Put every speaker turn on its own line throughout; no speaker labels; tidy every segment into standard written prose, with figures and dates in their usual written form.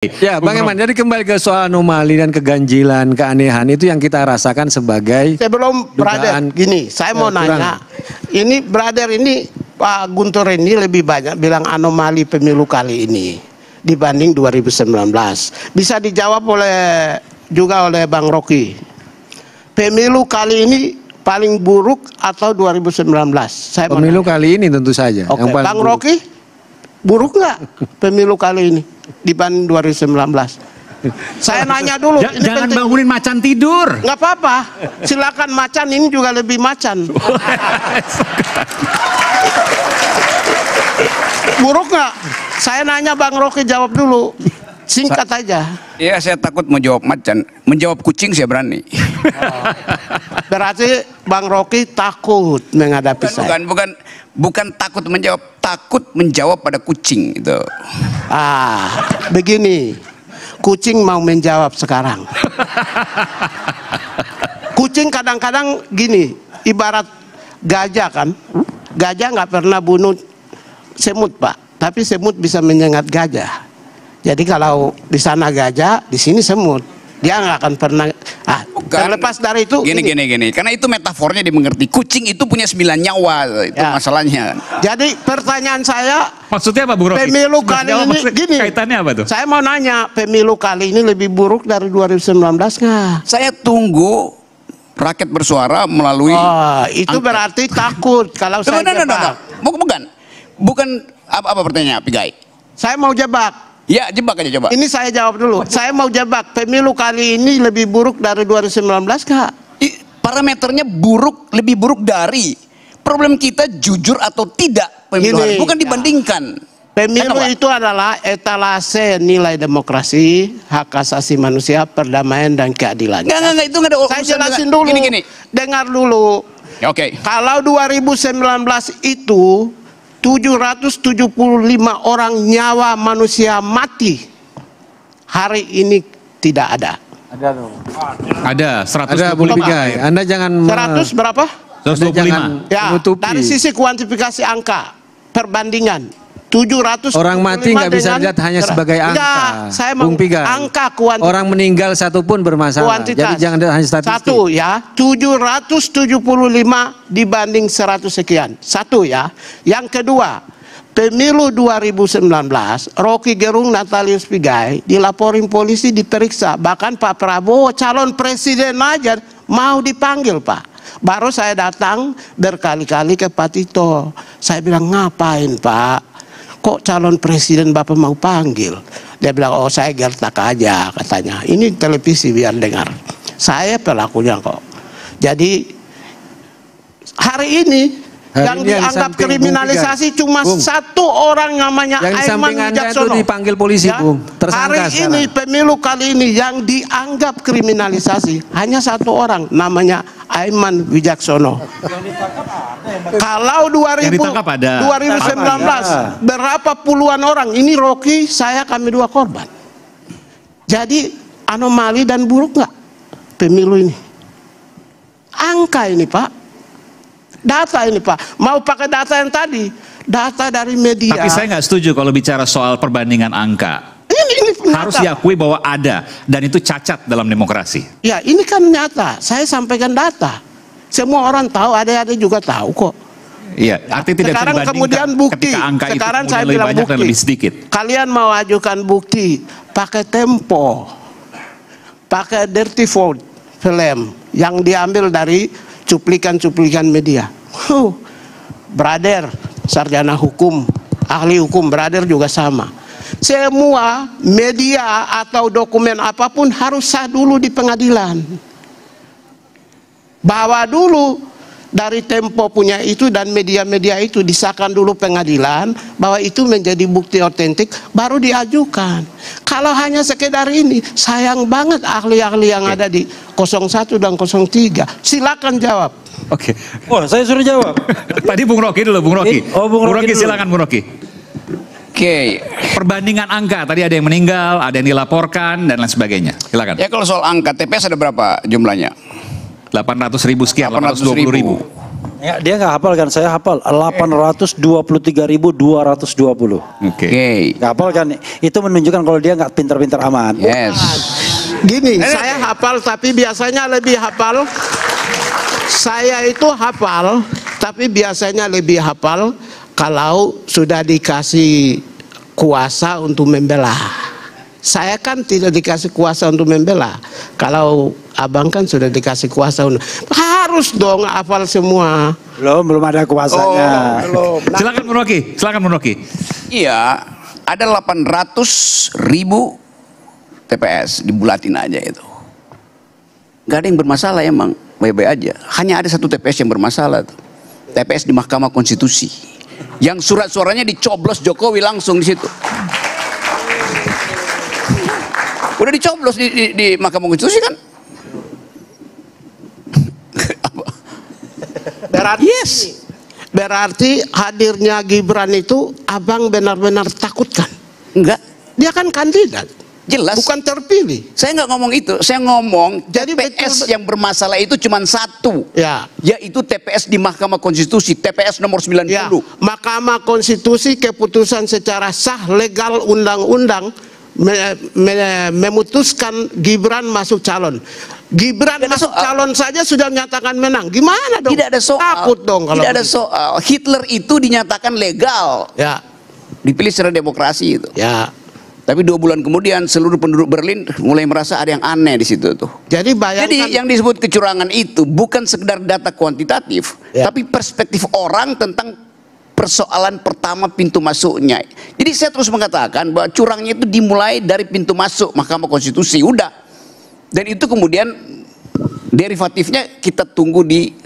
Ya, Bang Eman, jadi kembali ke soal anomali dan keganjilan, keanehan itu yang kita rasakan sebagai
sebelum brother gini, saya mau nanya, ini brother ini Pak Guntur ini lebih banyak bilang anomali pemilu kali ini dibanding 2019. Bisa dijawab juga oleh Bang Rocky. Pemilu kali ini paling buruk atau 2019? Saya
pemilu kali ini tentu saja.
Oke, yang Bang Rocky, buruk nggak pemilu kali ini dibanding 2019? Saya nanya dulu.
Jangan bangunin macan tidur.
Nggak apa-apa. Silakan, macan ini juga lebih macan. Buruk nggak? Saya nanya Bang Rocky, jawab dulu. Singkat aja.
Iya, saya takut menjawab macan. Menjawab kucing saya berani.
Berarti Bang Rocky takut menghadapi saya.
Bukan takut menjawab, takut menjawab pada kucing itu.
Begini, kucing mau menjawab sekarang. Kucing kadang-kadang gini, ibarat gajah kan. Gajah nggak pernah bunuh semut, Pak, tapi semut bisa menyengat gajah. Jadi kalau di sana gajah, di sini semut. Dia nggak akan pernah. Terlepas dari itu.
Gini. Karena itu metafornya dimengerti. Kucing itu punya 9 nyawa, itu masalahnya.
Jadi pertanyaan saya.
Maksudnya apa, Bung Rocky?
Pemilu kali ini gini.
Kaitannya apa tuh? Saya
mau nanya, pemilu kali ini lebih buruk dari 2019 nggak?
Saya tunggu rakyat bersuara melalui.
Itu berarti takut kalau saya jebak.
Bukan apa pertanyaannya, Pigai?
Saya mau jebak.
Ya, jebak aja coba.
Ini saya jawab dulu. Saya mau jebak, pemilu kali ini lebih buruk dari 2019 kak?
Parameternya buruk, lebih buruk dari. Problem kita jujur atau tidak pemilu, bukan dibandingkan.
Pemilu itu adalah etalase nilai demokrasi, hak asasi manusia, perdamaian dan keadilan.
Enggak, itu enggak ada.
Saya jelasin dulu. Gini. Dengar dulu.
Oke.
Kalau 2019 itu 775 orang nyawa manusia mati. Hari ini tidak ada.
Ada 100.
Ada, Bung Pigai. Anda jangan
100 berapa?
125.
Ya, dari sisi kuantifikasi angka perbandingan 700
orang mati nggak bisa dilihat hanya sebagai angka.
Saya mau angka kuantitas.
Orang meninggal satu pun bermasalah. Kuantitas. Jadi jangan hanya statistik.
Satu ya, 775 dibanding 100 sekian. Satu ya. Yang kedua, pemilu 2019, Rocky Gerung, Natalius Pigai dilaporin polisi, diperiksa. Bahkan Pak Prabowo calon presiden aja mau dipanggil, Pak. Baru saya datang berkali-kali ke Pak Tito. Saya bilang, ngapain Pak? Kok calon presiden Bapak mau panggil? Dia bilang, oh saya gertak aja katanya. Ini televisi biar dengar. Saya pelakunya kok. Jadi hari ini yang dianggap kriminalisasi cuma satu orang namanya Aiman Wijaksono.
Dipanggil polisi, Bung.
Hari ini pemilu kali ini yang dianggap kriminalisasi hanya satu orang namanya Aiman Wijaksono. Kalau 2019 berapa puluhan orang, ini Rocky, saya, kami dua korban. Jadi anomali dan buruk nggak pemilu ini? Angka ini Pak, data ini Pak, mau pakai data yang tadi, data dari media.
Tapi saya nggak setuju kalau bicara soal perbandingan angka. Ini harus diakui bahwa ada, dan itu cacat dalam demokrasi.
Ya ini kan nyata, saya sampaikan data. Semua orang tahu, ada juga tahu kok.
Iya, artinya tidak
sekarang kemudian bukti.
Angka
sekarang
itu
saya bilang
banyak
bukti.
Dan lebih sedikit.
Kalian mau ajukan bukti pakai Tempo, pakai Dirty Vote film yang diambil dari cuplikan-cuplikan media. Brother, sarjana hukum, ahli hukum, brother juga sama. Semua media atau dokumen apapun harus sah dulu di pengadilan. Bawa dulu dari Tempo punya itu dan media-media itu disahkan dulu pengadilan bahwa itu menjadi bukti otentik, baru diajukan. Kalau hanya sekedar ini, sayang banget ahli-ahli yang ada di 01 dan 03. Silakan jawab.
Oke. Oh, saya suruh jawab.
Tadi Bung Rocky dulu, Bung Rocky.
Bung Rocky
silakan Bung Rocky.
Oke.
Perbandingan angka, tadi ada yang meninggal, ada yang dilaporkan dan lain sebagainya. Silakan.
Ya kalau soal angka TPS ada berapa jumlahnya?
800.000 sekian, 820.000.
Ya, dia nggak hafal kan, saya hafal 823.220.
Oke.
Nggak hafal kan? Itu menunjukkan kalau dia nggak pintar-pintar amat.
Yes.
Gini, saya hafal tapi biasanya lebih hafal. Saya itu hafal tapi biasanya lebih hafal kalau sudah dikasih kuasa untuk membela. Saya kan tidak dikasih kuasa untuk membela. Kalau abang kan sudah dikasih kuasa untuk, harus dong hafal semua.
Belum ada kuasanya.
Belum.
Silakan Bung Rocky, silakan Bung Rocky.
Iya, ada 800.000 TPS, dibulatin aja itu. Gak ada yang bermasalah emang, baik-baik aja. Hanya ada satu TPS yang bermasalah tuh. TPS di Mahkamah Konstitusi. Yang surat suaranya dicoblos Jokowi langsung di situ. Udah dicoblos di Mahkamah Konstitusi kan?
Berarti, yes. Berarti hadirnya Gibran itu abang benar-benar takutkan?
Enggak,
Dia kan kandidat,
jelas.
bukan terpilih.
Saya nggak ngomong itu, saya ngomong
Jadi
TPS
betul-
yang bermasalah itu cuma satu.
Ya.
Yaitu TPS di Mahkamah Konstitusi, TPS nomor 90.
Ya, Mahkamah Konstitusi keputusan secara sah, legal, undang-undang memutuskan Gibran masuk calon. Gibran
Tidak ada
masuk
soal.
calon saja sudah menyatakan menang. Gimana dong?
Tidak ada soal.
Takut dong kalau
Tidak ada
begitu.
soal. Hitler itu dinyatakan legal.
Ya,
Dipilih secara demokrasi itu.
ya.
Tapi 2 bulan kemudian seluruh penduduk Berlin mulai merasa ada yang aneh di situ tuh.
Jadi bayangkan.
Jadi yang disebut kecurangan itu bukan sekedar data kuantitatif,
Ya.
tapi perspektif orang tentang persoalan pertama pintu masuknya. Jadi saya terus mengatakan bahwa curangnya itu dimulai dari pintu masuk Mahkamah Konstitusi, udah. Dan itu kemudian derivatifnya kita tunggu di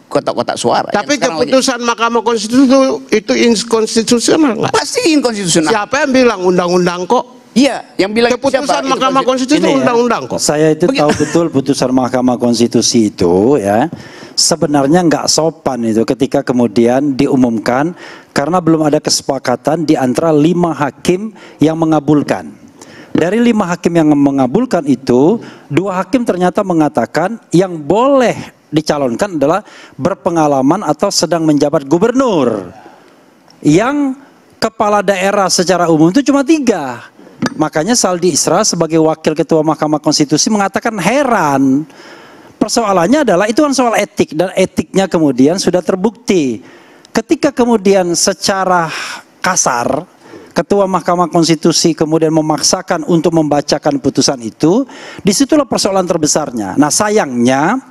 kotak-kotak suara.
Tapi
yang sekarang
keputusan Mahkamah Konstitusi itu inkonstitusional nggak?
pasti inkonstitusional.
Siapa yang bilang undang-undang kok?
Iya, yang bilang
Keputusan
siapa? Itu
Mahkamah Konstitusi itu
Ini ya,
undang-undang kok.
Saya itu tahu betul putusan Mahkamah Konstitusi itu ya sebenarnya nggak sopan itu ketika kemudian diumumkan karena belum ada kesepakatan di antara 5 hakim yang mengabulkan. Dari 5 hakim yang mengabulkan itu, 2 hakim ternyata mengatakan yang boleh dicalonkan adalah berpengalaman atau sedang menjabat gubernur. Yang kepala daerah secara umum itu cuma 3. Makanya Saldi Isra sebagai wakil ketua Mahkamah Konstitusi mengatakan heran. Persoalannya adalah itu kan soal etik dan etiknya kemudian sudah terbukti. Ketika kemudian secara kasar Ketua Mahkamah Konstitusi kemudian memaksakan untuk membacakan putusan itu, disitulah persoalan terbesarnya. Nah sayangnya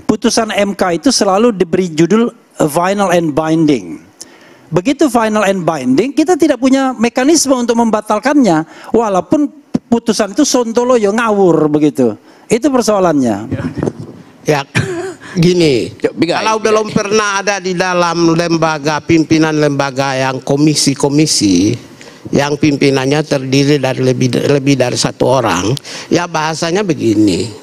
putusan MK itu selalu diberi judul final and binding. Begitu final and binding, kita tidak punya mekanisme untuk membatalkannya, walaupun putusan itu sontoloyo ngawur begitu. Itu persoalannya.
Ya, gini.
Bigai.
Kalau belum pernah ada di dalam lembaga, pimpinan lembaga yang komisi-komisi, yang pimpinannya terdiri dari lebih dari 1 orang, ya bahasanya begini.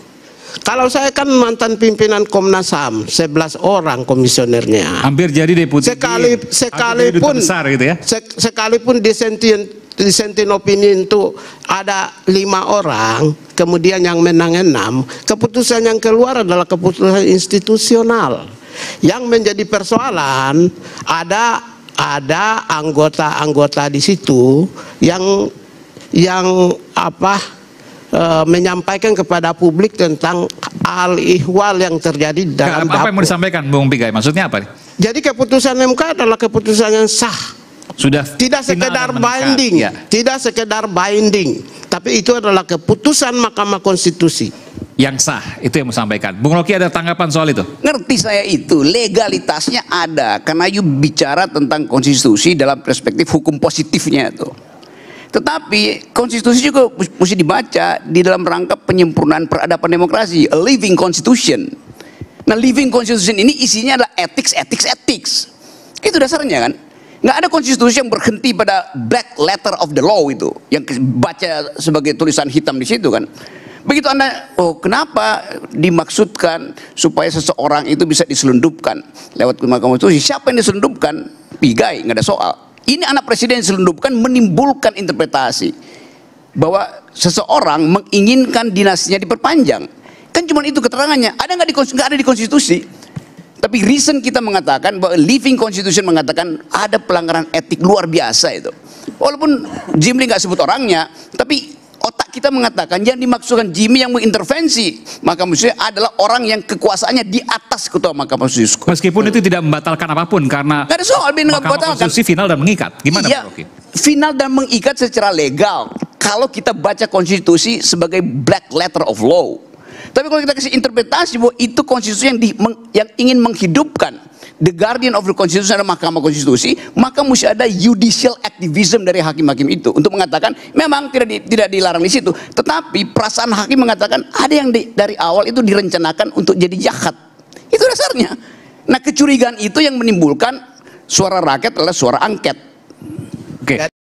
Kalau saya kan mantan pimpinan Komnas HAM, 11 orang komisionernya.
Hampir jadi deputi.
Sekalipun
besar gitu ya.
Sekalipun dissenting opinion itu ada 5 orang, kemudian yang menang 6, keputusan yang keluar adalah keputusan institusional. Yang menjadi persoalan ada anggota-anggota di situ yang menyampaikan kepada publik tentang al-ihwal yang terjadi dalam
Apa yang mau
dapur.
disampaikan Bung Pigai? Maksudnya apa?
Jadi keputusan MK adalah keputusan yang sah.
Sudah
Tidak
final
sekedar
dan mengikat.
binding,
Ya.
tidak sekedar binding, tapi itu adalah keputusan Mahkamah Konstitusi.
Yang sah, itu yang mau sampaikan. Bung Rocky ada tanggapan soal itu?
Ngerti saya itu, legalitasnya ada karena you bicara tentang konstitusi dalam perspektif hukum positifnya itu. Tetapi konstitusi juga mesti dibaca di dalam rangka penyempurnaan peradaban demokrasi, a living constitution. Nah, living constitution ini isinya adalah ethics. Itu dasarnya kan. Nggak ada konstitusi yang berhenti pada black letter of the law itu, yang baca sebagai tulisan hitam di situ kan. Begitu Anda, kenapa dimaksudkan supaya seseorang itu bisa diselundupkan lewat Mahkamah Konstitusi? Siapa yang diselundupkan? Pigai, nggak ada soal. Ini anak presiden yang diselundupkan menimbulkan interpretasi bahwa seseorang menginginkan dinastinya diperpanjang. Kan cuma itu keterangannya. Ada nggak ada di konstitusi? Tapi reason kita mengatakan bahwa living constitution mengatakan ada pelanggaran etik luar biasa itu. Walaupun Jimli nggak sebut orangnya, tapi otak kita mengatakan yang dimaksudkan Jimmy yang mengintervensi Mahkamah Konstitusi adalah orang yang kekuasaannya di atas ketua Mahkamah Konstitusi.
Meskipun itu tidak membatalkan apapun karena
Nggak ada soal
Mahkamah Konstitusi final dan mengikat. Gimana
iya,
Pak Rocky?
final dan mengikat secara legal kalau kita baca konstitusi sebagai black letter of law. Tapi kalau kita kasih interpretasi bahwa itu konstitusi yang ingin menghidupkan the guardian of the constitution adalah Mahkamah Konstitusi, maka mesti ada judicial activism dari hakim-hakim itu untuk mengatakan memang tidak dilarang di situ, tetapi perasaan hakim mengatakan ada yang dari awal itu direncanakan untuk jadi jahat. Itu dasarnya. Nah, kecurigaan itu yang menimbulkan suara rakyat adalah suara angket.
Oke.